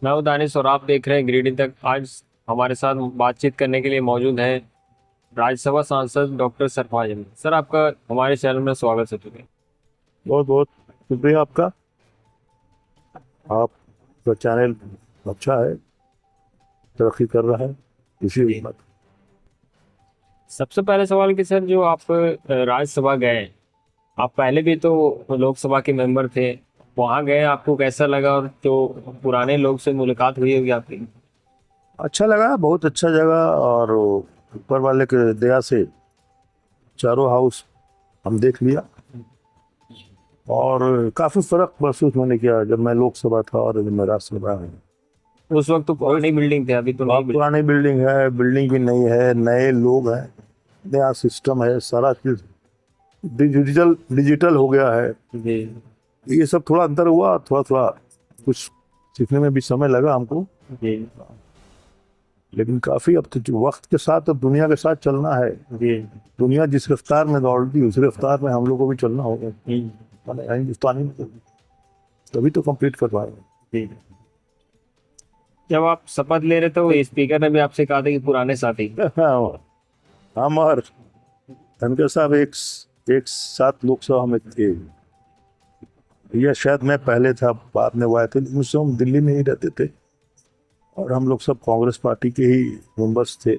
मैं हूं दानिश और आप देख रहे हैं गिरिडीह तक। आज हमारे साथ बातचीत करने के लिए मौजूद हैं राज्यसभा सांसद डॉक्टर सरफराज अहमद। सर, आपका हमारे चैनल में स्वागत है। चुके बहुत बहुत शुक्रिया आपका। आपका चैनल अच्छा है, तरक्की कर रहा है, इसी जी। बात। सबसे पहले सवाल कि सर, जो आप राज्यसभा गए, आप पहले भी तो लोकसभा के मेंबर थे, वहां गए, आपको कैसा लगा? और जो पुराने लोग से मुलाकात हुई होगी आपकी। अच्छा लगा, बहुत अच्छा जगह। और ऊपर वाले के दया से चारों हाउस हम देख लिया और काफ़ी फर्क महसूस मैंने किया जब मैं लोकसभा था और जब मैं राज्यसभा हूँ। उस वक्त तो पुरानी बिल्डिंग थे, अभी तो नई अब पुरानी बिल्डिंग है, बिल्डिंग भी नहीं है, नए लोग हैं, नया सिस्टम है, सारा चीज़ डिजिटल डिजिटल हो गया है। बिल्डिंग। ये सब थोड़ा अंतर हुआ, थोड़ा थोड़ा कुछ सीखने में भी समय लगा हमको। जी लेकिन काफी अब तो जो वक्त के साथ, अब दुनिया के साथ चलना है। जी दुनिया जिस रफ्तार में दौड़ती है उस रफ्तार में हम लोग को भी चलना होगा। जी माने हिंदुस्तानी में तभी तो कंप्लीट कर पाएंगे। जी। जब आप शपथ ले रहे थे, स्पीकर ने भी आपसे कहा था कि पुराने साथी। हम और धनखड़ साहब एक साथ लोकसभा में थे। या शायद मैं पहले था, बाद में वो आए थे, लेकिन उस समय हम दिल्ली में ही रहते थे और हम लोग सब कांग्रेस पार्टी के ही मेंबर्स थे,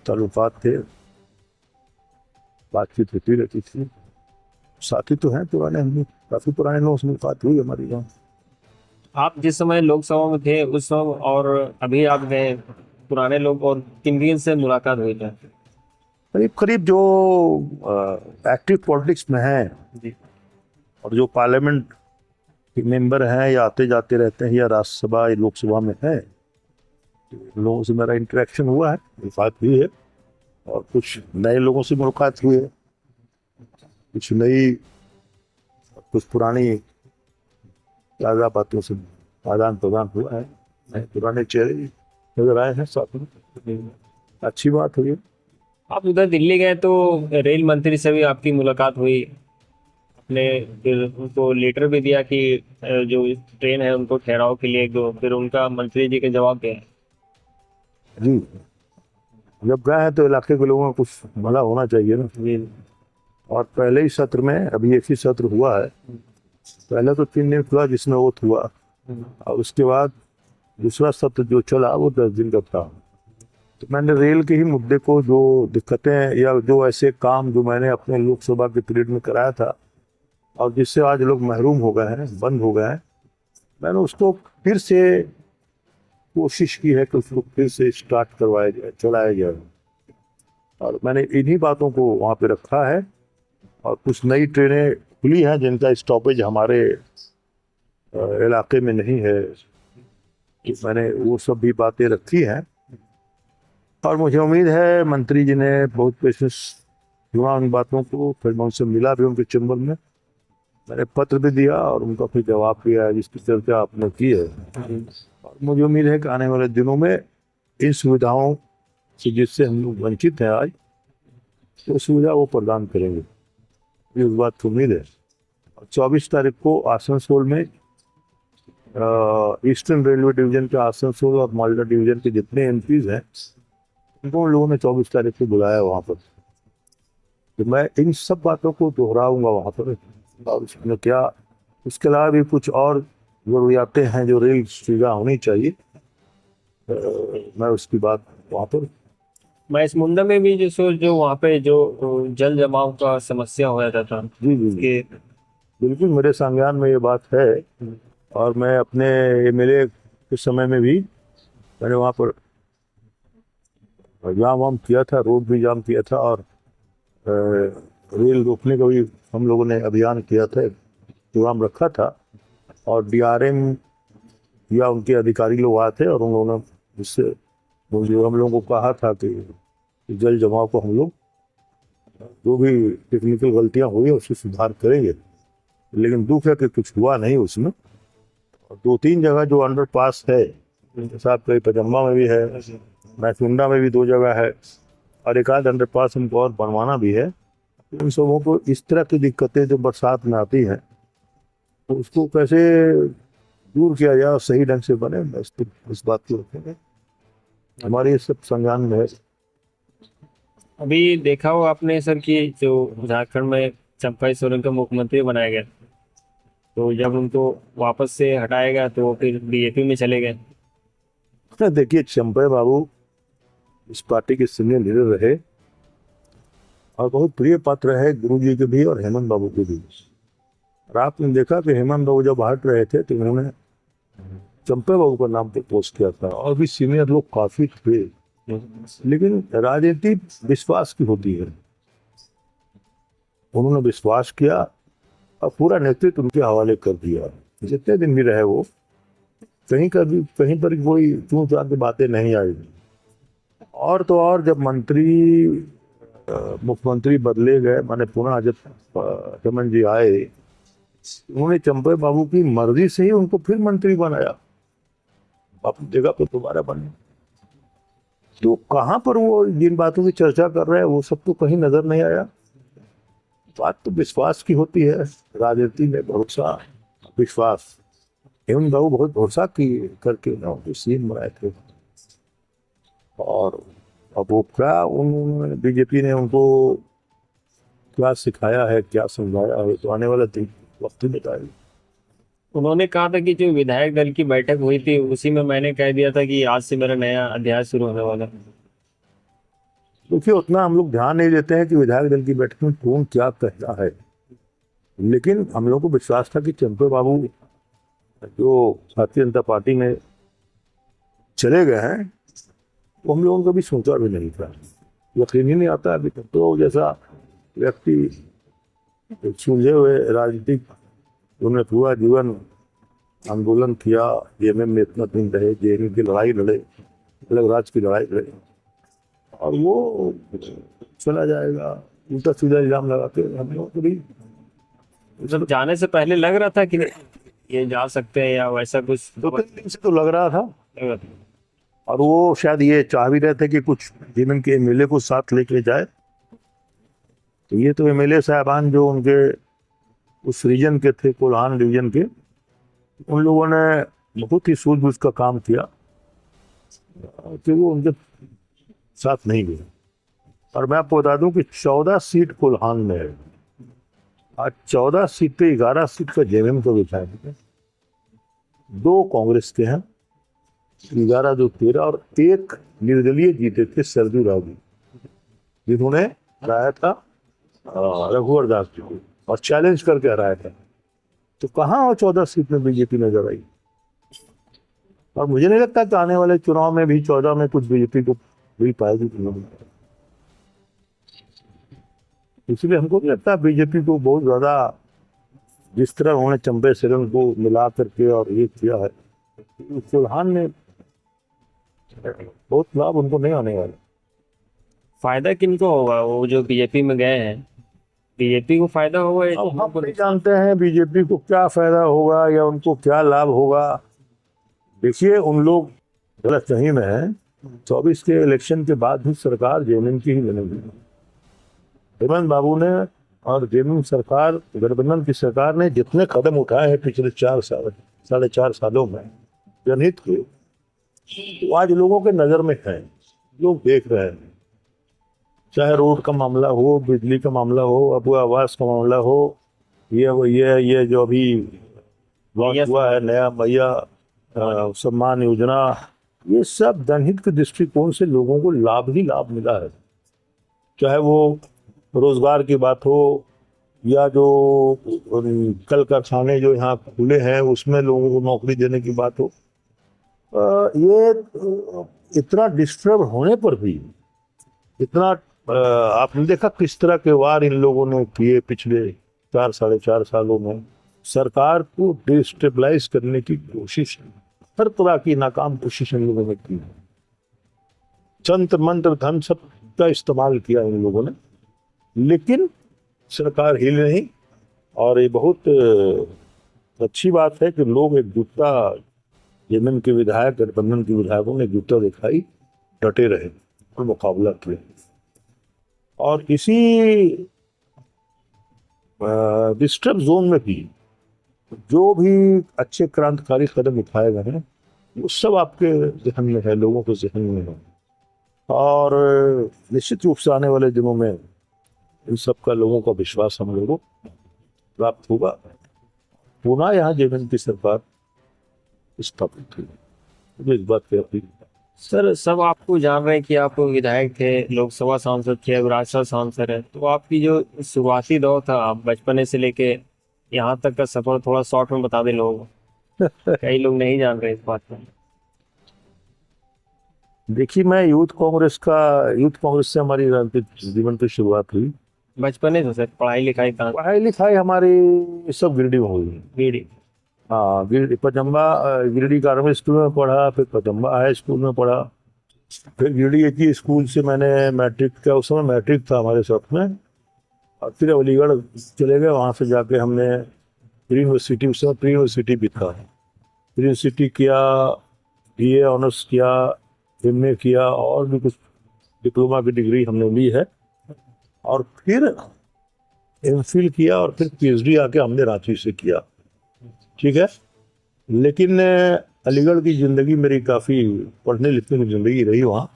ताल्लुकात थे, बातचीत होती रहती थी। साथी तो हैं पुराने, हम लोग काफी पुराने लोगों से मुलाकात हुई हमारी यहाँ। आप जिस समय लोकसभा में थे उस समय और अभी आप गए, पुराने लोग और किन किन से मुलाकात हुई थी? करीब करीब जो एक्टिव पॉलिटिक्स में हैं जी और जो पार्लियामेंट के मेंबर हैं या आते जाते रहते हैं या राज्यसभा या लोकसभा में हैं, तो लोगों से मेरा इंटरेक्शन हुआ है, मुलाकात हुई है। और कुछ नए लोगों से मुलाकात हुई है, कुछ नई, कुछ पुरानी ताज़ा बातों से आदान प्रदान हुआ है। नए पुराने चेहरे नजर आए हैं साथ में, अच्छी बात हुई है। आप उधर दिल्ली गए तो रेल मंत्री से भी आपकी मुलाकात हुई। आपने फिर उनको लेटर भी दिया कि जो ट्रेन है उनको ठहराव के लिए दो, फिर उनका मंत्री जी के जवाब दिया। जी, जब गए हैं तो इलाके के लोगों को कुछ भला होना चाहिए ना। जी और पहले ही सत्र में, अभी एक ही सत्र हुआ है, पहले तो 3 दिन हुआ जिसमें वोट हुआ, और उसके बाद दूसरा सत्र जो चला वो 10 दिन का था। तो मैंने रेल के ही मुद्दे को, जो दिक्कतें या जो ऐसे काम जो मैंने अपने लोकसभा के पीरियड में कराया था और जिससे आज लोग महरूम हो गए हैं, बंद हो गए हैं, मैंने उसको फिर से कोशिश की है कि उसको फिर से स्टार्ट करवाया जाए, चलाया जाए। और मैंने इन्हीं बातों को वहाँ पे रखा है। और कुछ नई ट्रेनें खुली हैं जिनका स्टॉपेज हमारे इलाके में नहीं है, तो मैंने वो सब भी बातें रखी हैं। और मुझे उम्मीद है मंत्री जी ने बहुत पेशेंस सुना उन बातों को। फिर मैं उनसे मिला भी, उनके चैम्बर में मैंने पत्र भी दिया और उनका फिर जवाब दिया जिसकी चर्चा आपने की है। और मुझे उम्मीद है कि आने वाले दिनों में इन सुविधाओं से जिससे हम लोग वंचित हैं आज, वो सुविधा वो प्रदान करेंगे, ये उस बात की उम्मीद है। और 24 तारीख को आसनसोल में ईस्टर्न रेलवे डिवीजन के आसनसोल और मालदा डिवीजन के जितने एमपीज हैं उनको उन लोगों ने 24 तारीख को बुलाया वहाँ पर। तो मैं इन सब बातों को दोहराऊंगा वहाँ पर। और इसमें क्या, इसके अलावा भी कुछ और जरूरियातें हैं जो रेल सुविधा होनी चाहिए, मैं उसकी बात वहाँ पर। मैं इस मुंडा में भी जो वहाँ पे जो जल जमाव का समस्या हो जाता था जी जी जी, कि। बिल्कुल मेरे संज्ञान में ये बात है। और मैं अपने एमएलए के समय में भी मैंने वहाँ पर जाम वाम किया था, रोड भी जाम किया था, और रेल रोकने का भी हम लोगों ने अभियान किया था, प्रोग्राम रखा था। और डीआरएम या उनके अधिकारी लोग आए थे और उन लोगों ने जिससे जो हम लोगों को कहा था कि जल जमाव को हम लोग जो भी टेक्निकल गलतियां हुई है उससे सुधार करेंगे। लेकिन दुख है कि कुछ हुआ नहीं उसमें। और 2-3 जगह जो अंडरपास है, साहब कहीं पचम्बा में भी है, मैथुंडा में भी 2 जगह है, और एक आध अंडरपास हमको और बनवाना भी है। इन सबों को, इस तरह की दिक्कतें जो बरसात में आती हैं, तो उसको कैसे दूर किया जाए और सही ढंग से बने, बस तो इस बात को रखेंगे। हमारे ये सब संज्ञान में है। अभी देखा हो आपने सर कि जो झारखंड में चंपई सोरेन को मुख्यमंत्री बनाया गया, तो जब उनको वापस से हटाया गया तो वो फिर बीजेपी में चले गए। देखिए, चंपई बाबू इस पार्टी के सीनियर लीडर रहे और बहुत प्रिय पात्र रहे गुरु जी के भी और हेमंत बाबू के भी। और आपने देखा कि हेमंत बाबू जब हट रहे थे तो उन्होंने चंपई बाबू का नाम पे पोस्ट किया था, और भी सीनियर लोग काफी थे। लेकिन राजनीति विश्वास की होती है। उन्होंने विश्वास किया और पूरा नेतृत्व उनके हवाले कर दिया। जितने दिन भी रहे वो, कहीं पर कोई चूं चां की बातें नहीं आई। और तो और जब मुख्यमंत्री बदले गए, माने पुनः जब हेमंत जी आए, उन्होंने चंपई बाबू की मर्जी से ही उनको फिर मंत्री बनाया, अपनी जगह पर दोबारा बने। तो कहाँ पर वो जिन बातों की चर्चा कर रहे हैं वो सब तो कहीं नजर नहीं आया। बात तो विश्वास की होती है, राजनीति में भरोसा विश्वास। हेमंत बाबू बहुत भरोसा की करके ना उनको सीएम बनाए थे। और अब वो क्या उन्होंने, बीजेपी ने उनको क्या सिखाया है, क्या समझाया है, तो आने वाला दिन वक्त ही बताएगा। उन्होंने कहा था कि जो विधायक दल की बैठक हुई थी उसी में मैंने कह दिया था कि आज से मेरा नया अध्याय शुरू होने वाला है। देखिए, उतना हम लोग ध्यान नहीं देते हैं कि विधायक दल की बैठक में कौन क्या कहता है, लेकिन हम लोग को विश्वास था कि चंपई बाबू जो भारतीय जनता पार्टी में चले गए हैं वो हम लोगों ने कभी सोचा भी नहीं था। यकीन ही नहीं आता अभी तक तो जैसा व्यक्ति एक सुलझे हुए राजनीतिक, उन्होंने पूरा जीवन आंदोलन किया, जेएमएम में इतना दिन रहे, जेएमएम की लड़ाई लड़े, अलग राज्य की लड़ाई लड़े, और वो चला जाएगा उल्टा सीधा इल्जाम लगाते हम लोग को भी। मतलब जाने से पहले लग रहा था कि ये जा सकते हैं या वैसा कुछ दो तीन दिन से तो लग रहा था, लग रहा था। और वो शायद ये चाह भी रहे थे कि कुछ जेएमएम के एमएलए को साथ लेके जाए। तो ये तो एमएलए साहबान जो उनके उस रीजन के थे, कोल्हान रीजन के, उन लोगों ने बहुत ही सूझबूझ का काम किया कि वो उनके साथ नहीं गए। और मैं आपको बता दूं कि 14 सीट कोल्हान में है, आज 14 सीट पे 11 सीट का जेएमएम का विधायक है, 2 कांग्रेस के हैं, 11 जो 13, और 1 निर्दलीय जीते थे सरजू राव जी, जिन्होंने हराया था रघुवर दास जी को और चैलेंज करके हराया था। तो कहाँ वो 14 सीट में बीजेपी नजर आई। और मुझे नहीं लगता कि आने वाले चुनाव में भी 14 में कुछ बीजेपी को मिल पाएगी। इसलिए हमको नहीं लगता बीजेपी को बहुत ज्यादा, जिस तरह उन्होंने चंपई सोरेन को मिला करके और ये किया है, कोल्हान ने बहुत लाभ उनको नहीं आने वाला। फायदा किनको होगा, वो जो बीजेपी में गए हैं, बीजेपी को फायदा होगा या अब हम नहीं जानते हैं बीजेपी को क्या फायदा होगा या उनको क्या लाभ होगा। देखिए, उन लोग गलत सही में है। 24 के इलेक्शन के बाद भी सरकार जेएमएम की ही बनेगी। हेमंत बाबू ने और जेएमएम सरकार, गठबंधन की सरकार ने जितने कदम उठाए हैं पिछले 4 साल 4.5 सालों में जनहित के, वो आज लोगों के नजर में है, लोग देख रहे हैं। चाहे रोड का मामला हो, बिजली का मामला हो, अबू आवास का मामला हो, ये जो अभी लॉन्च हुआ है नया मैया सम्मान योजना, ये सब जनहित के दृष्टिकोण से लोगों को लाभ ही लाभ मिला है। चाहे वो रोजगार की बात हो या जो कल कारखाने जो यहाँ खुले हैं उसमें लोगों को नौकरी देने की बात हो, ये इतना डिस्टर्ब होने पर भी इतना आपने देखा किस तरह के वार इन लोगों ने किए पिछले 4 साढ़े 4 सालों में। सरकार को डिस्टेबलाइज करने की कोशिश, हर तरह की नाकाम कोशिश इन लोगों ने की। तंत्र मंत्र धन सब का इस्तेमाल किया इन लोगों ने, लेकिन सरकार हिल नहीं। और ये बहुत अच्छी बात है कि लोग एकजुटता, जेएमएम के विधायक, गठबंधन के विधायकों ने एकजुटता दिखाई, डटे रहे और मुकाबला किया। और इसी डिस्टर्ब जोन में भी जो भी अच्छे क्रांतिकारी कदम उठाए गए हैं वो सब आपके जहन में है, लोगों के जहन में है। और निश्चित रूप से आने वाले दिनों में इन सब का लोगों का विश्वास हम लोगों को प्राप्त होगा। पुनः यहाँ जेएमएम की सरकार स्थापित हुई, मुझे इस बात पे अपील है। सर सब आपको जान रहे हैं कि आप विधायक थे, लोकसभा सांसद थे, अब राज्यसभा सांसद है, तो आपकी जो शुरुआती दौर था, आप बचपने से लेके यहाँ तक का सफर थोड़ा शॉर्ट में बता दें लोगों को, कई लोग नहीं जान रहे इस बात को। देखिए, मैं यूथ कांग्रेस से हमारी राजनीतिक जीवन की शुरुआत हुई। बचपने से सर पढ़ाई लिखाई कहाँ? पढ़ाई लिखाई हमारी सब गिरिडीह में हुई। बीड़ी। हाँ, गिरिडीह पचम्बा, गिरिडीह गार्मेंट स्कूल में पढ़ा, फिर पचम्बा हाई स्कूल में पढ़ा, फिर गिरिडीह एक ही स्कूल से मैंने मैट्रिक किया। उस समय मैट्रिक था हमारे साथ में। और फिर अलीगढ़ चले गए, वहाँ से जाके हमने प्री यूनिवर्सिटी, उस समय प्री यूनिवर्सिटी भी था, प्री यूनिवर्सिटी किया, बीए ऑनर्स किया, एमए किया, और भी कुछ डिप्लोमा की डिग्री हमने ली है। और फिर एमफिल किया, और फिर पीएचडी आके हमने रांची से किया। ठीक है, लेकिन अलीगढ़ की ज़िंदगी मेरी काफ़ी पढ़ने लिखने की ज़िंदगी रही वहाँ।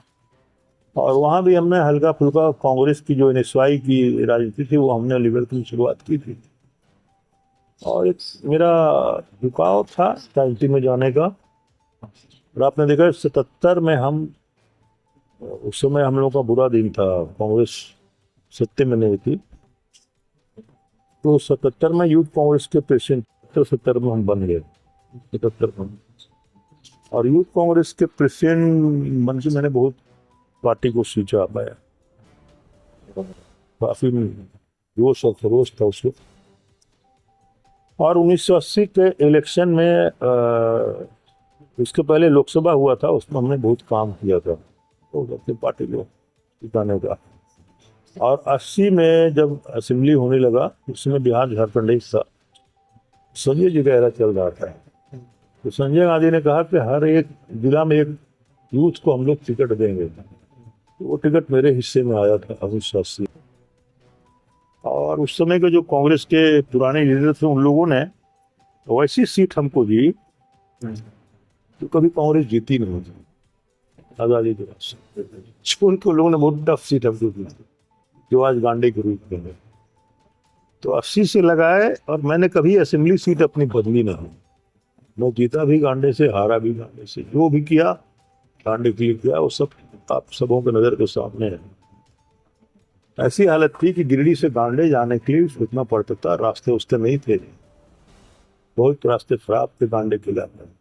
और वहाँ भी हमने हल्का फुल्का कांग्रेस की जो एनएसवाई की राजनीति थी वो हमने अलीगढ़ की शुरुआत की थी। और एक मेरा झुकाव था राजनीति में जाने का। और आपने देखा 77 में हम, उस समय हम लोग का बुरा दिन था, कांग्रेस सत्ते में नहीं थी। तो 77 में यूथ कांग्रेस के प्रेसिडेंट, 70 में हम बन गए, 77 में। और यूथ कांग्रेस के प्रेसिडेंट बन के मैंने बहुत पार्टी को सींचा पाया, काफी जोश और खरोश था उसको। और 1980 के इलेक्शन में उसके पहले लोकसभा हुआ था, उसमें हमने बहुत काम किया था तो अपनी पार्टी को जिताने का। और 80 में जब असेंबली होने लगा, उस समय बिहार झारखंड एक था, संजय जी का एरा चल रहा था। तो संजय गांधी ने कहा कि हर एक जिला में एक यूथ को हम लोग टिकट देंगे। तो वो टिकट मेरे हिस्से में आया था, 1980। और उस समय के जो कांग्रेस के पुराने लीडर थे, उन लोगों ने वैसी सीट हमको दी तो कभी कांग्रेस जीती नहीं थी आज़ादी के बाद। उनको लोगों ने बहुत टफ सीट हमको दी, जो आज गांधी के रूप में है। तो 80 से लगाए, और मैंने कभी असेंबली सीट अपनी बदली नहीं। मैं जीता भी गांडे से, हारा भी गांडे से, जो भी किया गांडे के लिए किया, वो सब आप सबों के नज़र के सामने है। ऐसी हालत थी कि गिरिडीह से गांडे जाने के लिए सोचना पड़ता था, रास्ते उसते नहीं थे, बहुत रास्ते खराब थे गांडे के इलाके में।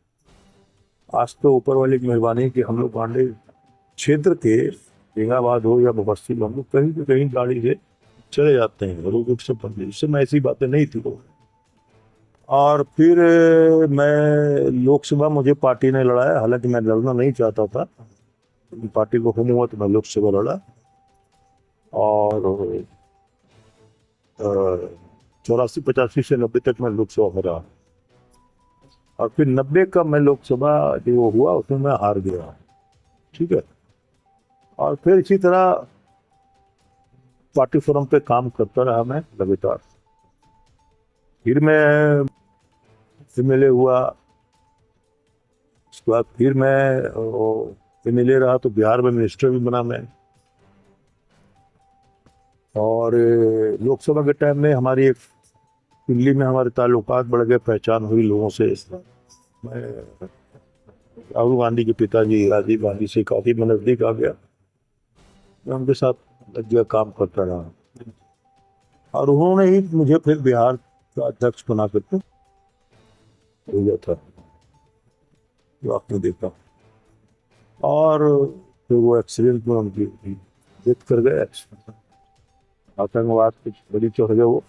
आज तो ऊपर वाले की मेहरबानी कि हम लोग गांडे क्षेत्र के, बेंगाबाद हो या बस्ती, हम लोग कहीं भी कहीं गाड़ी से चले जाते हैं, रोड से बंद। इस समय ऐसी बातें नहीं थी। और फिर मैं लोकसभा, मुझे पार्टी ने लड़ाया, हालांकि मैं लड़ना नहीं चाहता था, पार्टी को हुआ तो मैं लोकसभा लड़ा। और 84-85 से 90 तक मैं लोकसभा में रहा। और फिर 90 का मैं लोकसभा जो हुआ उसमें मैं हार गया। ठीक है, और फिर इसी तरह पार्टी फोरम पे काम करता रहा मैं लगातार। फिर मैं एमएलए हुआ, उसके बाद फिर मैं एमएलए रहा, तो बिहार में मिनिस्टर भी बना मैं। और लोकसभा के टाइम में हमारी एक दिल्ली में हमारे ताल्लुकात बढ़ गए, पहचान हुई लोगों से। मैं राहुल गांधी के पिताजी राजीव गांधी से काफ़ी नज़दीक आ गया, मैं उनके साथ लग गया, काम करता रहा। और उन्होंने ही मुझे फिर बिहार का अध्यक्ष बना करके भेजा था, जो आपने देखा। और फिर वो एक्सीडेंट में उनकी डेथ कर गए, आतंकवाद की बड़ी चढ़ गए वो।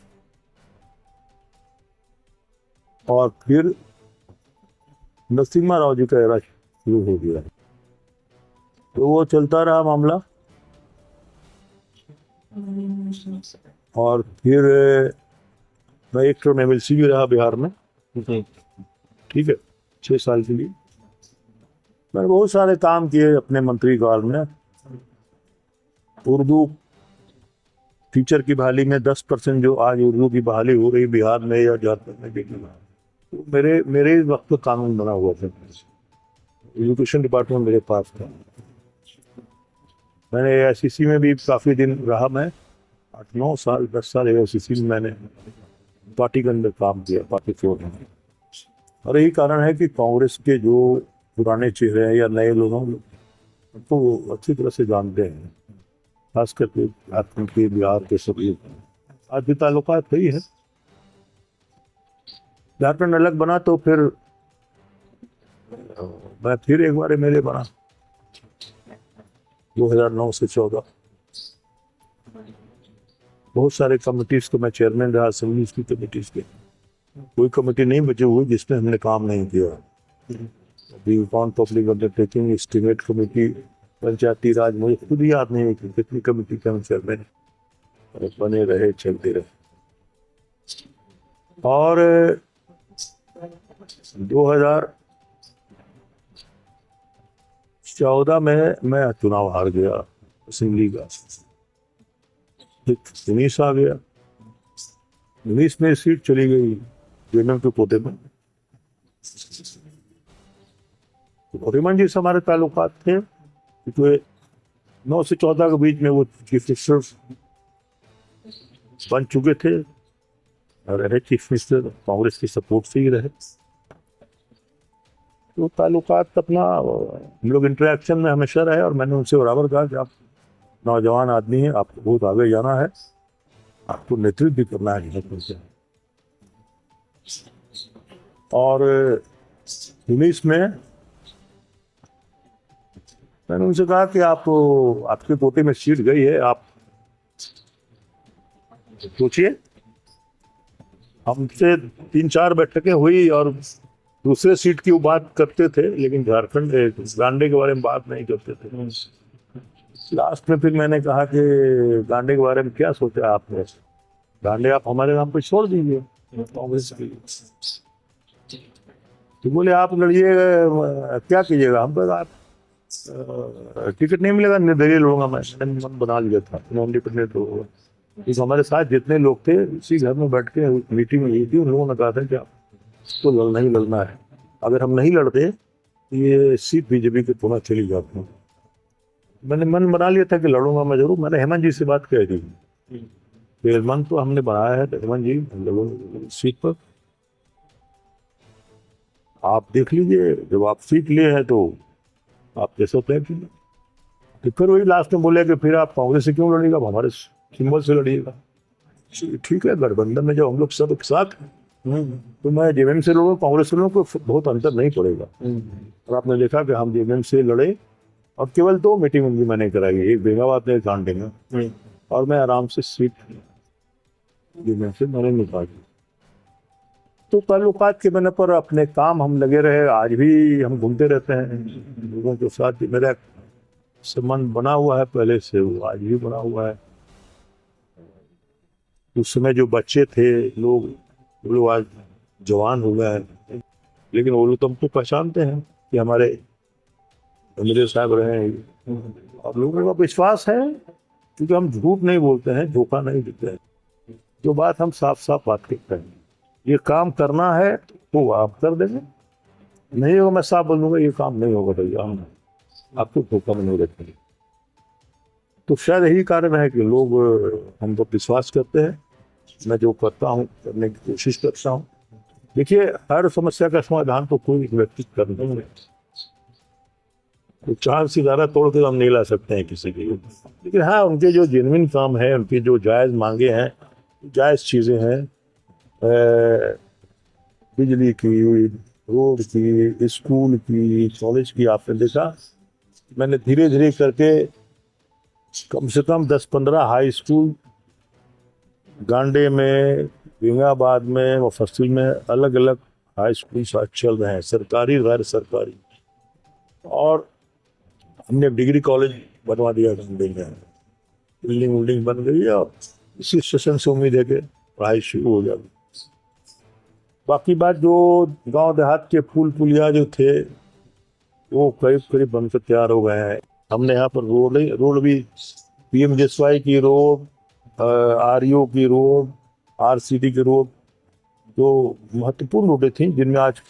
और फिर नरसिम्हा राव जी का एरा शुरू हो गया, तो वो चलता रहा मामला। और फिर मैं एक टर्म एमएलसी भी रहा बिहार में। ठीक है, 6 साल के लिए मैंने बहुत सारे काम किए अपने मंत्री काल में। उर्दू टीचर की बहाली में 10% जो आज उर्दू की बहाली हो रही बिहार में या झारखंड में, तो मेरे मेरे वक्त में कानून बना हुआ था, एजुकेशन डिपार्टमेंट मेरे पास था। मैंने एआईसीसी में भी काफ़ी दिन रहा, मैं 8 9 साल 10 साल एआईसीसी में मैंने पार्टी के अंदर काम किया, पार्टी फ्लोर में। और यही कारण है कि कांग्रेस के जो पुराने चेहरे हैं या नए लोग हैं उनको अच्छी तरह से जानते हैं, खास करके झारखंड के, बिहार के सभी। आज भी ताल्लुकात सही है। झारखंड अलग बना तो फिर मैं फिर एक बार एमएलए बना 2009 से 14। बहुत सारे कमिटीज को मैं चेयरमैन रहा, असेंबलीज की कमिटीज के। कोई कमेटी नहीं बची हुई जिसमें हमने काम नहीं किया। अभी कौन पब्लिक अंडरटेकिंग, एस्टीमेट कमेटी, पंचायती राज, मुझे खुद याद नहीं है कि कितनी कमेटी के हम चेयरमैन बने रहे, चलते रहे। और 2014 में मैं चुनाव हार गया असेंबली का। 19 आ गया, 19 में सीट चली गई जेएमएम के कोटे में। तो हेमंत जी से हमारे ताल्लुकात थे, क्योंकि 9 से 14 के बीच में वो चीफ मिनिस्टर बन चुके थे और रहे चीफ मिनिस्टर, कांग्रेस की सपोर्ट से ही रहे। तो ताल्लुकात अपना, हम लोग इंटरेक्शन में हमेशा रहे। और मैंने उनसे बराबर कहा कि आप नौजवान आदमी हैं, आपको बहुत आगे जाना है, आपको नेतृत्व भी करना है। और 19 में मैंने उनसे कहा कि आपके कोटे में सीट गई है, आप सोचिए। हमसे 3 4 बैठकें हुई और दूसरे सीट की वो बात करते थे, लेकिन झारखंड गांडे के बारे में बात नहीं करते थे। लास्ट में फिर मैंने कहा कि गांडे के बारे में क्या सोचा आपने, गांडे आप हमारे नाम पे छोड़ दीजिए कांग्रेस के लिए। तो बोले आप लड़िए, क्या कीजिएगा। हम कहा टिकट नहीं मिलेगा, निर्दलीय लड़ूंगा। मैं मन बना लिया था, नॉन डिपेंडेंट होगा। इस हमारे साथ जितने लोग थे इसी घर में बैठ के मीटिंग हुई थी, उन लोगों ने कहा था कि आपको लड़ना ही लड़ना है, अगर हम नहीं लड़ते ये सीट बीजेपी के पुनः चली जाती। मैंने मन बना लिया था कि लड़ूंगा मैं जरूर। मैंने हेमंत जी से बात कही थी, हेमंत तो हमने बनाया है, तो हेमंत जी सीट पर आप देख लीजिए, जब आप सीट लिए हैं तो आप जैसा तय कीजिए। तो फिर वही लास्ट में बोले कि फिर आप कांग्रेस से क्यों लड़िएगा, आप हमारे सिंबल से लड़िएगा। ठीक है, गठबंधन में जब हम लोग सब एक साथ तो मैं जेएमएम से लड़ूंगा, कांग्रेस से लड़ूंगा, को बहुत अंतर नहीं पड़ेगा। और आपने देखा कि हम जेएमएम से लड़े और केवल 2 मीटिंग उनकी मैंने कराई, एक बेंगाबाद में, एक कांडे में, और मैं आराम से सीट जेएमएम से मैंने निकाली। तो ताल्लुकात के बने पर अपने काम हम लगे रहे। आज भी हम घूमते रहते हैं लोगों के साथ, मेरा संबंध बना हुआ है पहले से, वो आज भी बना हुआ है। उस समय जो बच्चे थे लोग, वो लोग आज जवान हो गए हैं, लेकिन वो लोग तो हमको पहचानते हैं कि हमारे एमएलए साहब रहे हैं। और लोगों का विश्वास है, क्योंकि हम झूठ नहीं बोलते हैं, धोखा नहीं देते हैं। जो बात हम साफ साफ बात करते हैं, ये काम करना है तो आप कर देंगे, नहीं होगा मैं साफ बोल दूंगा ये काम नहीं होगा भैया, हम आपको धोखा में नहीं रखेंगे। तो शायद यही कारण है कि लोग हम पर विश्वास करते हैं। मैं जो करता हूँ करने की कोशिश करता हूँ। देखिए, हर समस्या का समाधान तो कोई व्यक्ति कर नहीं है, तो चांद सितारा तोड़ के हम नहीं ला सकते हैं किसी के, लेकिन हाँ उनके जो जेन्युइन काम है, उनकी जो जायज़ मांगे हैं, जायज़ चीज़ें हैं, बिजली की, रोड की, स्कूल की, कॉलेज की, आपने देखा मैंने धीरे धीरे करके कम से कम 10 15 हाई स्कूल गांडे में, बेंगाबाद में, मुफस्सिल में अलग अलग हाई स्कूल साथ चल रहे हैं, सरकारी गैर सरकारी। और हमने डिग्री कॉलेज बनवा दिया गांडे में, बिल्डिंग बन गई है और इसी सेशन से उम्मीद है कि पढ़ाई शुरू हो जाएगी। बाकी बात जो गांव देहात के फूल पुलिया जो थे वो करीब करीब बनकर तैयार हो गए हैं। हमने यहाँ पर रोड भी पीएमजीएसवाई की रोड, आरईओ की रोड, आरसीडी की रोड तो महत्वपूर्ण रोडें थी जिनमें आज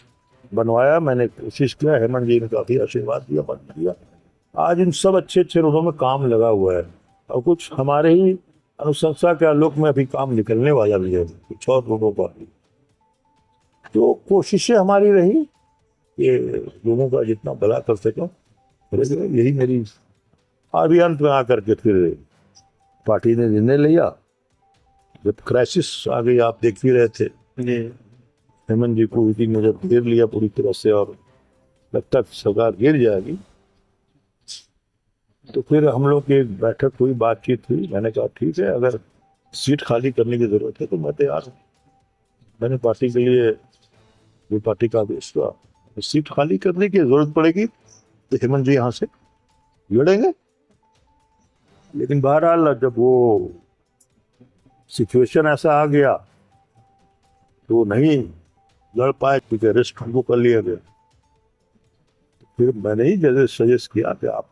बनवाया। मैंने कोशिश किया, हेमंत जी ने काफ़ी आशीर्वाद दिया, बना दिया। आज इन सब अच्छे अच्छे रोडों में काम लगा हुआ है और कुछ हमारे ही अनुशंसा के आलोक में अभी काम निकलने वाला भी है कुछ और रोडों पर। तो कोशिशें हमारी रही कि लोगों का जितना भला कर सकें, यही मेरी। अभी अंत में आकर के फिर पार्टी ने निर्णय लिया, जब क्राइसिस आ गई, आप देख ही रहे थे, हेमंत जी को मीटिंग में जब घेर लिया पूरी तरह से और लगता सरकार गिर जाएगी, तो फिर हम लोग की बैठक हुई, बातचीत हुई। मैंने कहा ठीक है, अगर सीट खाली करने की जरूरत है तो मैं तैयार हूँ। मैंने पार्टी के लिए, जो पार्टी का आदेश हुआ, सीट खाली करने की जरूरत पड़ेगी तो हेमंत जी यहाँ से लड़ेंगे। लेकिन बहरहाल जब वो सिचुएशन ऐसा आ गया तो नहीं लड़ पाए, क्योंकि अरेस्ट हमको कर लिया गया। फिर मैंने ही जैसे सजेस्ट किया कि आप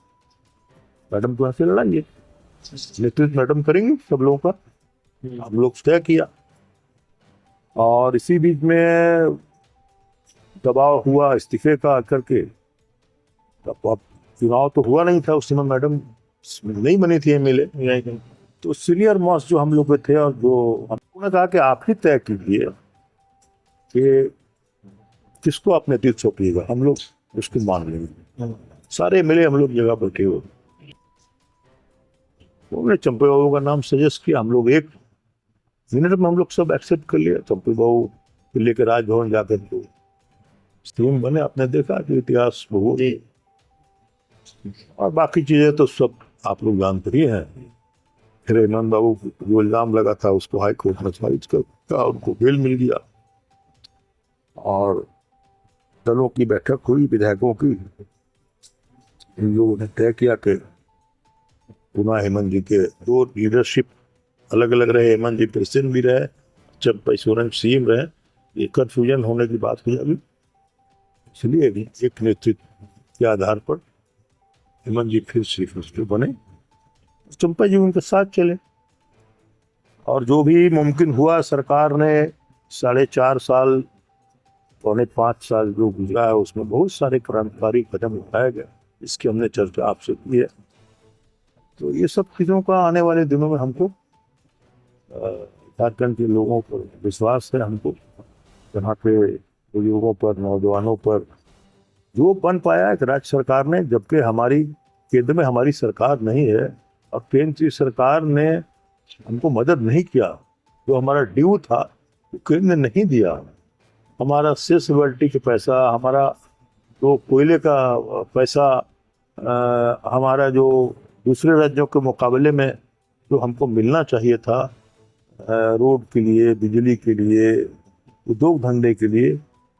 मैडम को यहाँ से लड़ाइए, नेतृत्व मैडम करेंगे सब लोगों का। हम लोग तय किया और इसी बीच में दबाव हुआ इस्तीफे का करके। तब अब चुनाव तो हुआ नहीं था उस समय, मैडम नहीं बनी थी एमएलए। तो सीनियर मोस्ट जो हम लोग के थे और जो उन्होंने कहा कि आप ही तय कीजिए कि किसको आप नेतृत्व सौंपिएगा, हम लोग उसको मान लेंगे। सारे एमएलए हम लोग जगह बैठे हुए, उन्होंने चंपे बाबू का नाम सजेस्ट किया। हम लोग 1 मिनट में हम लोग सब एक्सेप्ट कर लिया। चंपे बाबू को लेकर राजभवन जाकर तो सीएम बने। आपने देखा कि इतिहास बहुत, और बाकी चीजें तो सब आप लोग जानते ही हैं। फिर हेमंत बाबू को जो इल्जाम लगा था उसको हाई कोर्ट में खारिज कर, उनको बेल मिल गया और दलों की बैठक हुई, विधायकों की। इन लोगों ने तय किया कि पुनः हेमंत जी के 2 लीडरशिप अलग अलग रहे। हेमंत जी प्रेसिडेंट भी रहे, चंपा सीएम रहे। ये कंफ्यूजन होने की बात हुई अभी, इसलिए भी एक नेतृत्व के आधार पर हेमंत जी फिर चीफ मिनिस्टर बने, चंपा जी उनके साथ चले। और जो भी मुमकिन हुआ, सरकार ने 4.5 साल, 4.5 साल जो गुजरा है उसमें बहुत सारे क्रांतिकारी कदम उठाए गए, इसकी हमने चर्चा आपसे की है। तो ये सब चीज़ों का आने वाले दिनों में हमको झारखंड के लोगों पर विश्वास है, हमको यहाँ के युवाओं पर, नौजवानों पर जो बन पाया है राज्य सरकार ने। जबकि हमारी केंद्र में हमारी सरकार नहीं है और केंद्र की सरकार ने हमको मदद नहीं किया, जो हमारा ड्यू था वो केंद्र ने नहीं दिया। हमारा सेस रॉयल्टी का पैसा, हमारा जो कोयले का पैसा, हमारा जो दूसरे राज्यों के मुकाबले में जो हमको मिलना चाहिए था, रोड के लिए, बिजली के लिए, उद्योग धंधे के लिए,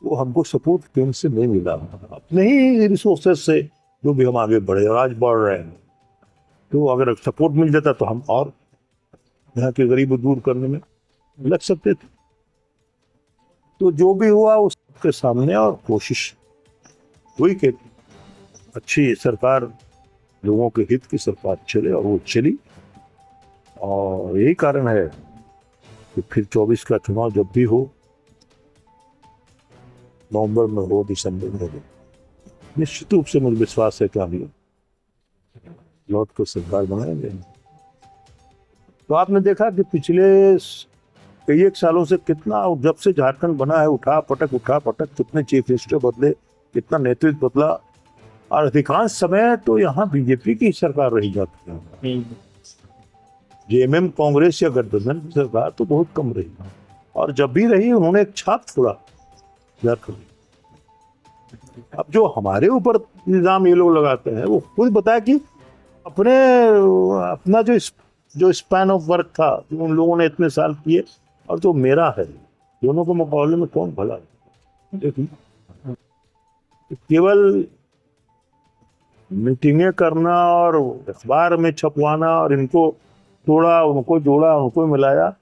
वो हमको सपोर्ट केंद्र से नहीं मिला। अपने ही रिसोर्सेज से जो भी हम आगे बढ़े और आज बढ़ रहे हैं, तो अगर सपोर्ट मिल जाता तो हम और यहाँ के गरीब दूर करने में लग सकते थे। तो जो भी हुआ उसके सामने, और कोशिश हुई कि अच्छी सरकार, लोगों के हित की सरकार चले, और वो चली। और यही कारण है कि फिर 24 का चुनाव जब भी हो, नवंबर में हो, दिसंबर में हो, निश्चित रूप से मुझे विश्वास है कि हम लोग लौट कर सरकार बनाएंगे। तो आपने देखा कि पिछले कई एक सालों से कितना, जब से झारखंड बना है, उठा पटक कितने चीफ मिनिस्टर बदले, कितना नेतृत्व बदला, और अधिकांश समय तो यहाँ बीजेपी की सरकार रही जाती है। जेएमएम, कांग्रेस या गठबंधन की सरकार तो बहुत कम रही, और जब भी रही उन्होंने एक छाप छोड़ा झारखंड। अब जो हमारे ऊपर इल्जाम ये लोग लगाते हैं, वो खुद बताया कि अपना जो स्पैन ऑफ वर्क था, जो उन लोगों ने इतने साल किए और जो मेरा है, दोनों के मुकाबले में कौन भला है। देखिए, केवल मीटिंगें करना और अखबार में छपवाना और इनको तोड़ा, उनको जोड़ा, उनको मिलाया,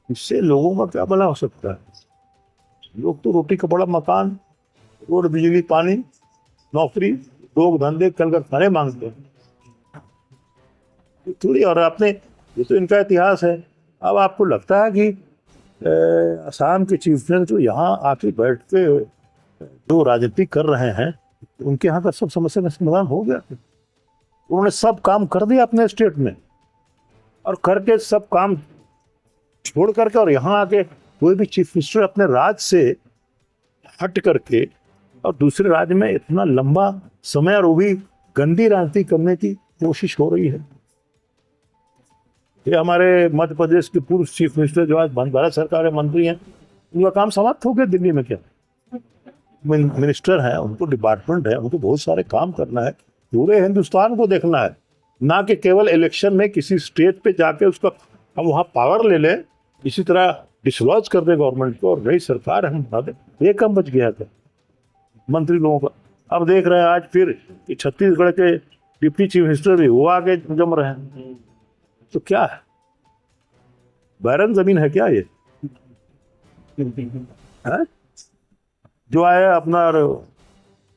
इससे लोगों का क्या भला हो सकता है। लोग तो रोटी कपड़ा मकान, रोड, बिजली, पानी, नौकरी, लोग धंधे, कल कर खाने मांगते हैं थोड़ी। और आपने, ये तो इनका इतिहास है। अब आपको लगता है कि असम के चीफ मिनिस्टर जो यहाँ आके बैठ के जो राजनीति कर रहे हैं, उनके यहाँ का सब समस्या का समाधान हो गया। उन्होंने सब काम कर दिया अपने स्टेट में, और करके सब काम छोड़ करके और यहाँ आके कोई भी चीफ मिनिस्टर अपने राज्य से हट करके और दूसरे राज्य में इतना लंबा समय और वो भी गंदी राजनीति करने की कोशिश हो रही है। ये हमारे मध्य प्रदेश के पूर्व चीफ मिनिस्टर जो आज भारत सरकार में मंत्री हैं, उनका काम समाप्त हो गया दिल्ली में। क्या मिनिस्टर हैं, उनको डिपार्टमेंट है, उनको बहुत सारे काम करना है, पूरे हिंदुस्तान को देखना है, ना कि केवल इलेक्शन में किसी स्टेट पे जाके उसका हम वहाँ पावर ले लें, इसी तरह डिसलॉज कर दे गवर्नमेंट को और नई सरकार हम बना दें। ये कम बच गया था मंत्री लोगों का। अब देख रहे हैं आज फिर कि छत्तीसगढ़ के डिप्टी चीफ मिनिस्टर भी वो आगे जम रहे हैं। तो क्या है, बैरन जमीन है क्या ये? है? जो आए अपना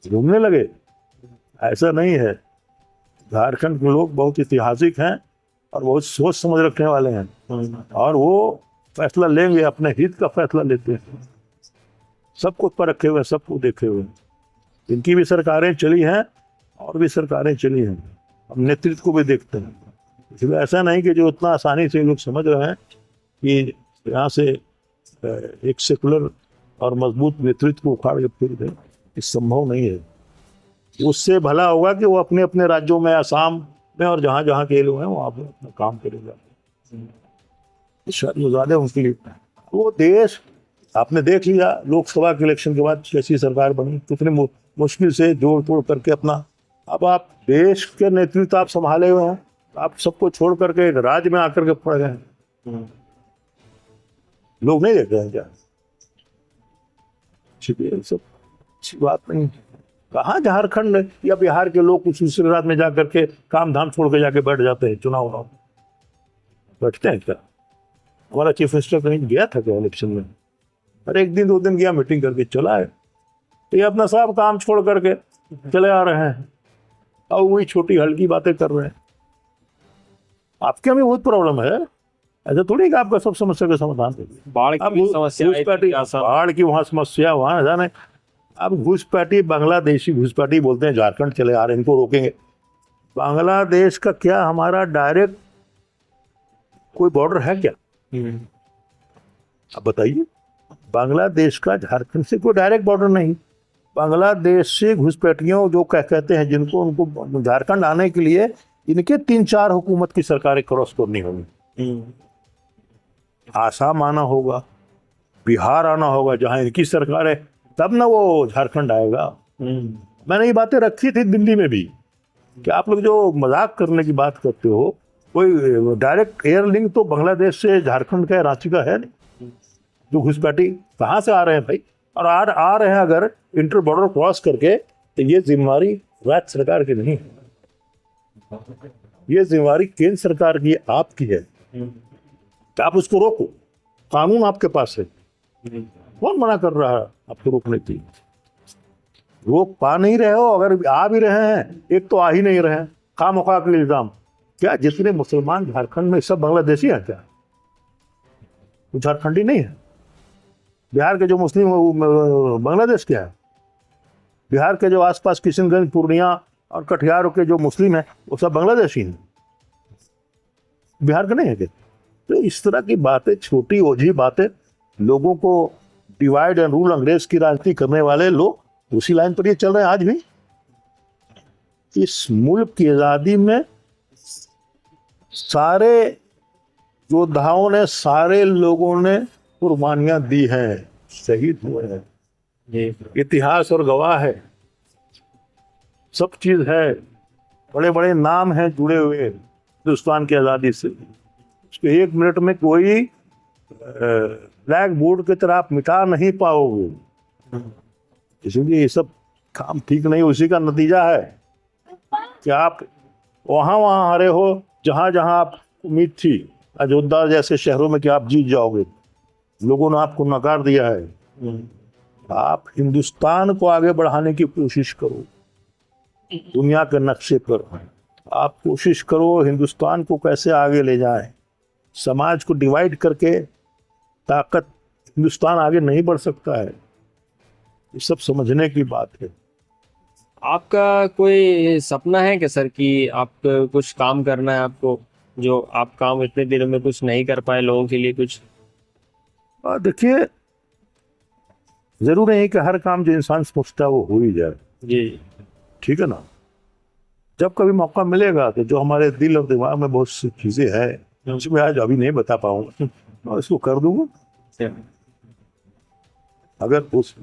घूमने लगे, ऐसा नहीं है। झारखंड के लोग बहुत ऐतिहासिक हैं और बहुत सोच समझ रखने वाले हैं, और वो फैसला लेंगे, अपने हित का फैसला लेते हैं। सबको परखे हुए, सबको देखे हुए। इनकी भी सरकारें चली हैं और भी सरकारें चली हैं, हम नेतृत्व को भी देखते हैं। इसलिए ऐसा नहीं कि जो उतना आसानी से लोग समझ रहे हैं कि यहाँ से एक सेकुलर और मजबूत नेतृत्व को उखाड़ के फेंक दें, ये संभव नहीं है। उससे भला होगा कि वो अपने अपने राज्यों में, असम में और जहाँ जहाँ के लोग हैं वहाँ पर अपना काम करेगा। ज़्यादा उनके लिए वो देश आपने देख लिया, लोकसभा के इलेक्शन के बाद कैसी सरकार बनी, कितने मुश्किल से जोड़ तोड़ करके अपना। अब आप देश के नेतृत्व आप संभाले हुए हैं, आप सबको छोड़ करके एक राज्य में आकर के पड़ गए। लोग नहीं देख रहे हैं क्या? सब अच्छी बात नहीं। कहाँ झारखंड या बिहार के लोग कुछ दूसरे राज्य में जाकर के काम धाम छोड़ के जाके बैठ जाते हैं, चुनाव बैठते हैं क्या? हमारा चीफ मिनिस्टर कहीं गया था क्या इलेक्शन में? अरे एक दिन दो दिन गया, मीटिंग करके चला है। तो ये अपना सब काम छोड़ करके चले आ रहे हैं और वही छोटी हल्की बातें कर रहे हैं। आपके यहाँ भी बहुत प्रॉब्लम है, ऐसा थोड़ी कि आपका सब समस्या का समाधान है। बाढ़ की समस्या, बाढ़ की वहाँ समस्या, वहाँ जाने। अब घुसपैठी, बांग्लादेशी घुसपैठी बोलते हैं, झारखंड चले आ रहे हैं, इनको रोकेंगे। बांग्लादेश का क्या हमारा डायरेक्ट कोई बॉर्डर है क्या? अब बताइए, बांग्लादेश का झारखंड से कोई डायरेक्ट बॉर्डर नहीं। बांग्लादेश से घुसपैठियों जो कहते हैं, जिनको उनको झारखंड आने के लिए इनके 3-4 हुकूमत की सरकारें क्रॉस करनी होगी। आसाम आना होगा, बिहार आना होगा, जहां इनकी सरकार है, तब ना वो झारखंड आएगा। मैंने ये बातें रखी थी दिल्ली में भी कि आप लोग जो मजाक करने की बात करते हो, कोई डायरेक्ट एयर लिंक तो बांग्लादेश से झारखंड का, रांची का है नहीं। जो घुसपैठी कहाँ से आ रहे हैं भाई, और आ रहे हैं अगर इंटर बॉर्डर क्रॉस करके, तो ये जिम्मेवारी राज्य सरकार की नहीं है, ये जिम्मेवारी केंद्र सरकार की, आपकी है। तो आप उसको रोको, कानून आपके पास है, कौन मना कर रहा है आपको रोकने की? रोक पा नहीं रहे हो, अगर आ भी रहे हैं, एक तो आ ही नहीं रहे हैं, खामखा के इल्जाम। क्या जितने मुसलमान झारखंड में सब बांग्लादेशी हैं क्या? वो झारखंडी नहीं है। बिहार के जो मुस्लिम बांग्लादेश के है, बिहार के जो आसपास किशनगंज, पूर्णिया और कटिहार के जो मुस्लिम हैं, वो सब बांग्लादेशी हैं, बिहार के नहीं है क्या? तो इस तरह की बातें, छोटी ओझी बातें, लोगों को डिवाइड एंड रूल, अंग्रेज की राजनीति करने वाले लोग उसी लाइन पर ये चल रहे हैं आज भी। इस मुल्क की आज़ादी में सारे योद्धाओं ने, सारे लोगों ने कुर्बानियां दी हैं, शहीद हुए हैं। ये इतिहास और गवाह है, सब चीज है, बड़े बड़े नाम हैं जुड़े हुए हिंदुस्तान की आज़ादी से। उसको 1 मिनट में कोई ब्लैक बोर्ड की तरह आप मिटा नहीं पाओगे। इसलिए ये सब काम ठीक नहीं, उसी का नतीजा है कि आप वहाँ हारे हो जहाँ जहाँ आप उम्मीद थी, अयोध्या जैसे शहरों में कि आप जीत जाओगे, लोगों ने आपको नकार दिया है। आप हिंदुस्तान को आगे बढ़ाने की कोशिश करो, दुनिया के नक्शे पर आप कोशिश करो हिंदुस्तान को कैसे आगे ले जाएं। समाज को डिवाइड करके ताकत हिंदुस्तान आगे नहीं बढ़ सकता है। ये सब समझने की बात है। आपका कोई सपना है क्या सर कि आप कुछ काम करना है आपको, जो आप काम इतने दिनों में कुछ नहीं कर पाए लोगों के लिए कुछ? और देखिए, जरूर नहीं कि हर काम जो इंसान सोचता है वो हो ही जाए, जी। ठीक है ना। जब कभी मौका मिलेगा तो जो हमारे दिल और दिमाग में बहुत सी चीजें हैं उसमें आज अभी नहीं बता पाऊंगा, और इसको कर दूंगा। सर, अगर उस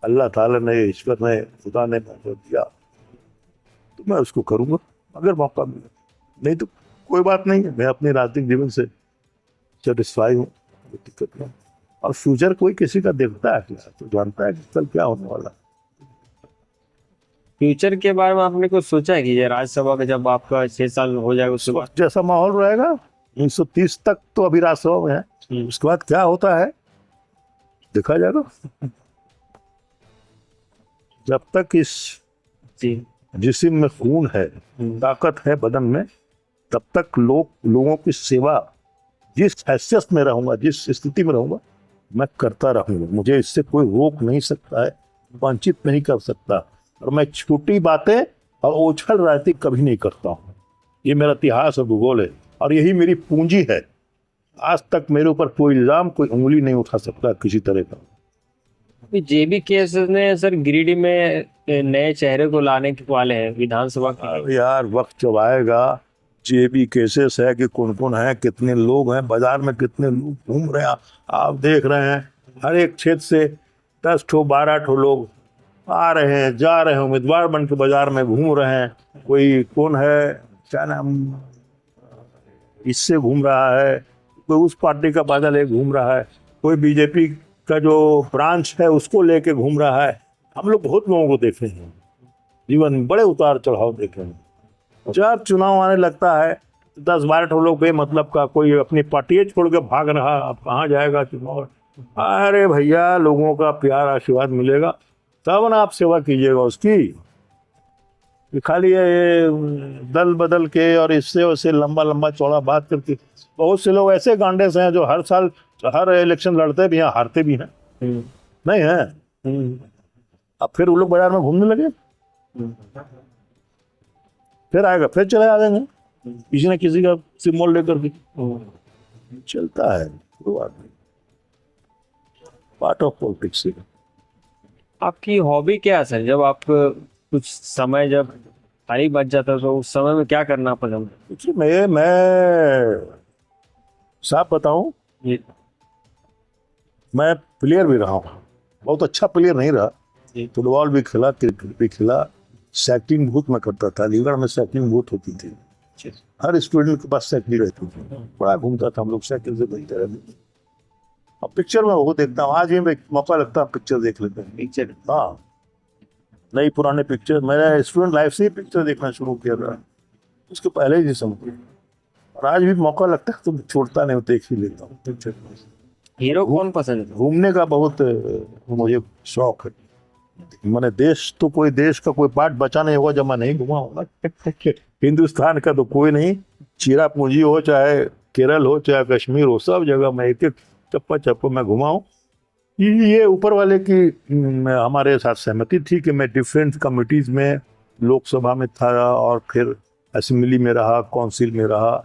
अल्लाह ताला ने, ईश्वर ने, खुदा ने मौका दिया तो मैं उसको करूंगा, अगर मौका मिले। नहीं तो कोई बात नहीं है, मैं अपने राजनीतिक जीवन से सेटिस्फाई हूँ, कोई दिक्कत नहीं। और फ्यूचर कोई किसी का देखता है क्या, तो जानता है कि कल क्या होने वाला है। फ्यूचर के बारे में आपने कुछ सोचा है कि ये राज्यसभा का जब आपका 6 साल हो जाएगा उसके उस बाद? वक्त जैसा माहौल रहेगा, 1930 तक तो अभी राज्यसभा में है, उसके बाद क्या होता है देखा जाएगा। जब तक इस जी। जिस्म में खून है, ताकत है बदन में, तब तक लोगों की सेवा जिस हैसियत में रहूंगा, जिस स्थिति में रहूंगा, मैं करता रहूंगा। मुझे इससे कोई रोक नहीं सकता है, वंचित नहीं कर सकता। और मैं छोटी बातें और ओछल राजनीति कभी नहीं करता हूँ। ये मेरा इतिहास और भूगोल है, और यही मेरी पूंजी है। आज तक मेरे ऊपर कोई इल्जाम, कोई उंगली नहीं उठा सकता किसी तरह का। जेबी केस ने सर गिरिडीह में नए चेहरे को लाने के वाले हैं विधानसभा के लिए। अब यार वक्त जब आएगा, जेबी केसेस है कि कौन कौन है, कितने लोग हैं बाजार में, कितने लोग घूम रहे हैं, आप देख रहे हैं। हर एक क्षेत्र से 10 ठो 12 ठो लोग आ रहे हैं, जा रहे हैं, उम्मीदवार बन के बाजार में घूम रहे हैं। कोई कौन है, क्या नाम, इससे घूम रहा है, कोई उस पार्टी का बादल है घूम रहा है, कोई बीजेपी का जो ब्रांच है उसको लेके घूम रहा है। हम लोग बहुत लोगों को देखे हैं, जीवन में बड़े उतार चढ़ाव देखे हैं। जब चुनाव आने लगता है 10-12 ठो लोग बेमतलब का, कोई अपनी पार्टी छोड़ के भाग रहा, अब कहाँ जाएगा चुनाव। अरे भैया, लोगों का प्यार आशीर्वाद मिलेगा तब ना आप सेवा कीजिएगा उसकी। कि खाली ये दल बदल के और इससे उससे लंबा लंबा चौड़ा बात करके, बहुत से लोग ऐसे गांडेस हैं जो हर साल हर इलेक्शन लड़ते भी हैं, हारते भी हैं। नहीं है, अब फिर वो लोग बाजार में घूमने लगे, फिर आएगा, फिर चले आ जाएंगे किसी न किसी का सिम्बॉल लेकर के। चलता है, कोई बात नहीं, पार्ट ऑफ पॉलिटिक्स। आपकी हॉबी क्या है सर? जब आप कुछ समय जब खाली बच जाता है तो उस समय में क्या करना पसंद है? देखिए, मैं साफ बताऊं, जी। मैं प्लेयर भी रहा हूँ, बहुत अच्छा प्लेयर नहीं रहा। जी। फुटबॉल भी खेला, क्रिकेट भी खेला, साइकिलिंग बहुत मैं करता था। अलीगढ़ में साइकिलिंग बहुत होती थी, हर स्टूडेंट के पास साइकिल रहती थी, बड़ा घूमता था, हम लोग साइकिल से घूमते रहते। अब पिक्चर में वो देखता हूँ, आज भी मौका लगता है पिक्चर देख लेते हैं। पिक्चर? हाँ, नई पुराने पिक्चर, मैंने स्टूडेंट लाइफ से ही पिक्चर देखना शुरू किया था, उसके पहले ही समझ। और आज भी मौका लगता है तो छोड़ता नहीं, देख ही लेता हूँ पिक्चर। हीरो कौन पसंद है? घूमने का बहुत मुझे शौक है। मैंने देश तो, कोई देश का कोई पार्ट बचा नहीं होगा जब मैं नहीं घुमा होगा। हिंदुस्तान का तो कोई नहीं, चीरा पूंजी हो, चाहे केरल हो, चाहे कश्मीर हो, सब जगह मैं एक एक चप्पा चप्पा मैं घुमा हूँ। ये ऊपर वाले की हमारे साथ सहमति थी कि मैं डिफरेंट कमिटीज में, लोकसभा में था और फिर असेंबली में रहा, काउंसिल में रहा,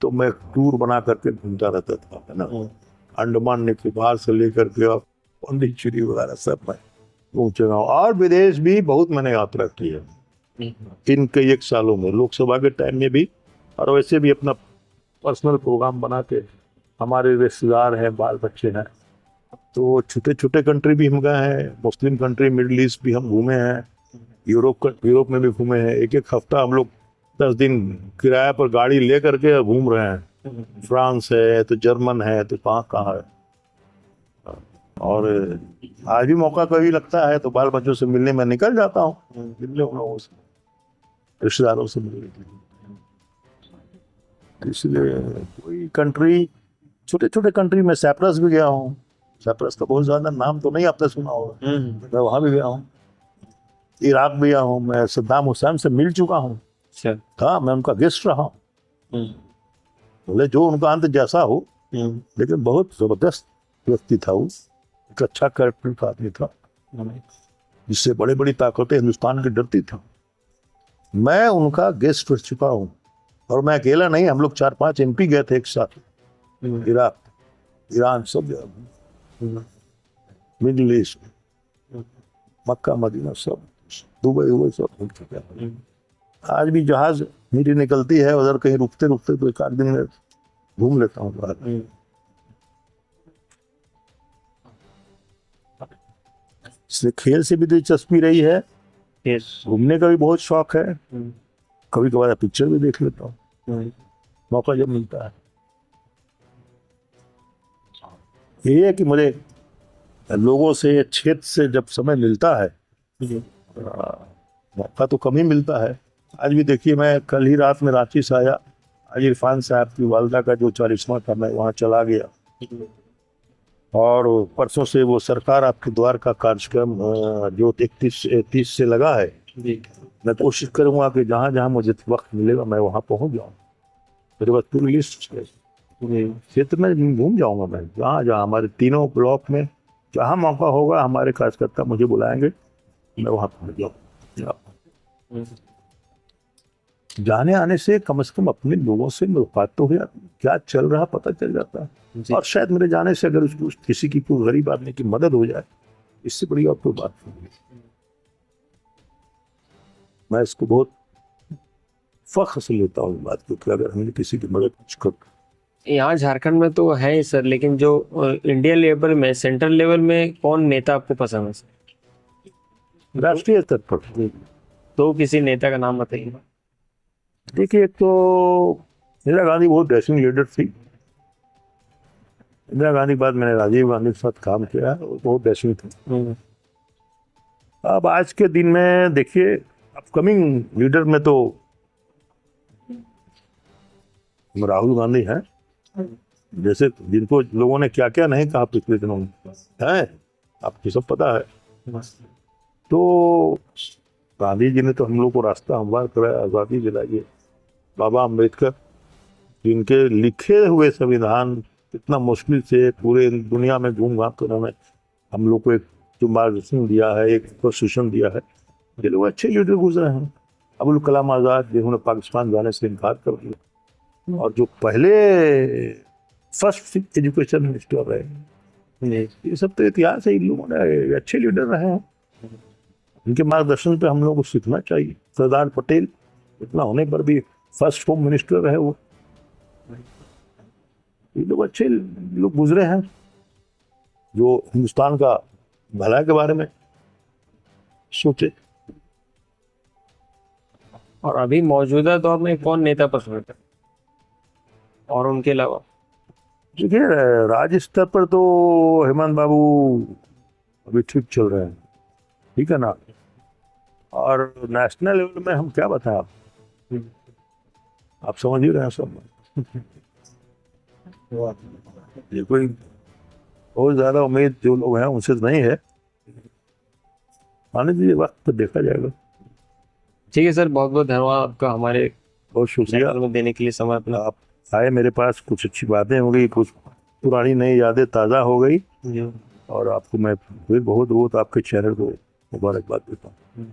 तो मैं टूर बना करके घूमता रहता था, है ना। अंडमान निकोबार से लेकर के पौंडीचेरी वगैरह सब मैं घूम चुका हूँ। और विदेश भी बहुत मैंने यात्रा की है इन कई एक सालों में, लोकसभा के टाइम में भी, और वैसे भी अपना पर्सनल प्रोग्राम बना के। हमारे रिश्तेदार हैं, बाल बच्चे हैं, तो छोटे छोटे कंट्री भी हम गए हैं, मुस्लिम कंट्री, मिडिल ईस्ट भी हम घूमे हैं, यूरोप में भी घूमे हैं। एक एक हफ्ता हम लोग 10 दिन किराया पर गाड़ी ले करके घूम रहे हैं। फ्रांस है तो जर्मन है तो कहाँ है। और आज भी मौका कभी लगता है तो बाल बच्चों से मिलने में निकल जाता हूँ, मिलने उन लोगों से, रिश्तेदारों से मिलने के लिए। इसलिए कोई कंट्री, छोटे छोटे कंट्री में साइप्रस भी गया हूँ। साइप्रस का बहुत ज्यादा नाम तो नहीं आपने सुना होगा, मैं वहाँ भी गया हूँ। इराक भी गया हूँ, मैं सद्दाम हुसैन से मिल चुका हूँ। हाँ, मैं उनका गेस्ट रहा हूँ। बोले जो उनका अंत जैसा हो, लेकिन बहुत जबरदस्त व्यक्ति था वो, एक अच्छा कैरेक्टर का आदमी था, जिससे बड़ी बड़ी ताकतें हिंदुस्तान की डरती थी। मैं उनका गेस्ट रह चुका हूँ, और मैं अकेला नहीं, हम लोग 4-5 MP गए थे एक साथ, इराक, ईरान, सब जगह, मिडिल ईस्ट, मक्का मदीना, सब दुबई हुए, सब घूम चुके हैं। आज भी जहाज मेरी निकलती है उधर, कहीं रुकते रुकते तो एक आध दिन में घूम लेता हूँ बाहर। इसलिए खेल से भी दिलचस्पी रही है, घूमने का भी बहुत शौक है, कभी कभार पिक्चर भी देख लेता हूँ मौका जब मिलता है। ये है कि मुझे लोगों से, क्षेत्र से जब समय मिलता है, मौका तो कम ही मिलता है। आज भी देखिए, मैं कल ही रात में रांची से आया, आज इरफान साहब की वालदा का जो 40वां था, मैं वहाँ चला गया, और परसों से वो सरकार आपके द्वार का कार्यक्रम जो 31 से लगा है, मैं कोशिश करूँगा कि जहाँ जहाँ मुझे वक्त मिलेगा मैं वहाँ पहुँच जाऊँ। मेरे पास पूरी लिस्ट क्षेत्र में घूम जाऊँगा मैं, जहाँ जहाँ हमारे तीनों ब्लॉक में जहाँ मौका होगा, हमारे कार्यकर्ता मुझे बुलाएंगे, मैं वहाँ पहुँच जाऊँ। जाने आने से कम अपने लोगों से मुलाकात तो हो जाती, क्या चल रहा पता चल जाता है, और शायद मेरे जाने से अगर उसको किसी की कोई गरीब आदमी की मदद हो जाए, इससे बड़ी और कोई बात नहीं। मैं इसको बहुत फख्र से लेता हूँ बात को, कि अगर हमने किसी की मदद कुछ कर। यहाँ झारखंड में तो है ही सर, लेकिन जो इंडिया लेवल में, सेंट्रल लेवल में कौन नेता आपको पसंद है सर? राष्ट्रीय स्तर पर तो किसी नेता का नाम बताइए। देखिए, एक तो इंदिरा गांधी बहुत डैशिंग लीडर थी। इंदिरा गांधी के बाद मैंने राजीव गांधी के साथ काम किया, वो बहुत डैशिंग थे। अब आज के दिन में देखिए, अपकमिंग लीडर में तो राहुल गांधी हैं, जैसे जिनको लोगों ने क्या क्या नहीं कहा पिछले दिनों में, है आपको सब पता है। तो गांधी जी ने तो हम लोग को रास्ता हमवार कराया, आज़ादी दिलाई। बाबा अम्बेडकर, जिनके लिखे हुए संविधान इतना मुश्किल से पूरे दुनिया में घूम घाम कर उन्होंने हम लोग को एक जो मार्गदर्शन दिया है, एक कॉन्स्टिट्यूशन दिया है, ये लोग अच्छे लीडर गुजरे हैं। अबुल कलाम आज़ाद, जिन्होंने पाकिस्तान जाने से इनकार कर दिया, और जो पहले फर्स्ट एजुकेशन मिनिस्टर रहे, ये सब तो इतिहास है। इन लोगों ने अच्छे लीडर रहे हैं, इनके मार्गदर्शन पे हम लोग को सीखना चाहिए। सरदार पटेल, इतना होने पर भी फर्स्ट होम मिनिस्टर रहे वो। ये लोग अच्छे लोग गुजरे हैं, जो हिंदुस्तान का भला के बारे में सोचे। और अभी मौजूदा दौर में कौन नेता पसंद है, और उनके अलावा? देखिए, राज्य स्तर पर तो हेमंत बाबू अभी ठीक चल रहे हैं, ठीक है ना। और नेशनल लेवल में हम क्या बताएं, आप समझ ही रहे हैं सब। ये कोई बहुत ज्यादा उम्मीद जो लोग हैं उनसे नहीं है, आने दीजिए, वक्त तो देखा जाएगा। ठीक है सर, बहुत बहुत धन्यवाद आपका हमारे बहुत शुक्रिया में देने के लिए समय अपना। आप आए मेरे पास, कुछ अच्छी बातें हो गई, कुछ पुरानी नई यादें ताज़ा हो गई, और आपको मैं फिर बहुत बहुत आपके चैनल को मुबारकबाद देता हूँ।